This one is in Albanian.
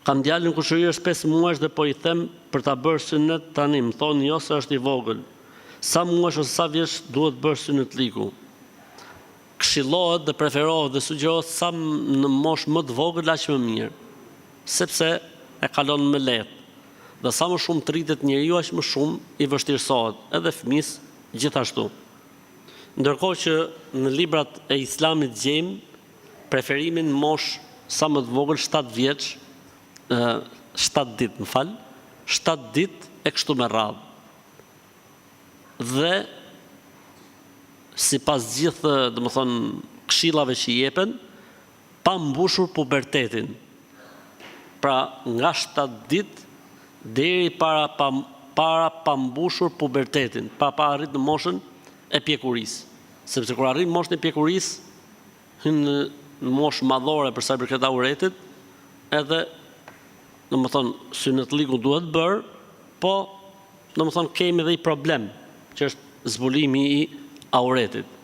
Kam djalin kushëri është 5 muaj dhe po i them për ta bërë synet tani, më thonë jo se është i vogël. Sa muaj ose sa vjeç duhet bërë synet liku? Këshillohet dhe preferohet dhe sugjerohet sa në moshë më të vogël aq më mirë, sepse e kalon më lehtë. Dhe sa më shumë tritet njeriu aq më shumë i vështirësohet, edhe fëmisë gjithashtu. Ndërkohë që në librat e Islamit gjejmë preferimin moshë sa më të vogël 7 vjeç, 7 ditë, 7 ditë e kështu me radhë. Dhe sipas gjithë, domethënë, këshillave që i jepen, pa mbushur pubertetin. Pra nga 7 ditë deri para pa mbushur pubertetin, pa arrit në moshën e pjekurisë. Sepse kur arrin moshën e pjekurisë, hyn në moshë madhore për sa i përket auretit, edhe domethënë synet liku duhet bërë, po domethënë kemi edhe i problem, që është zbulimi i auretit.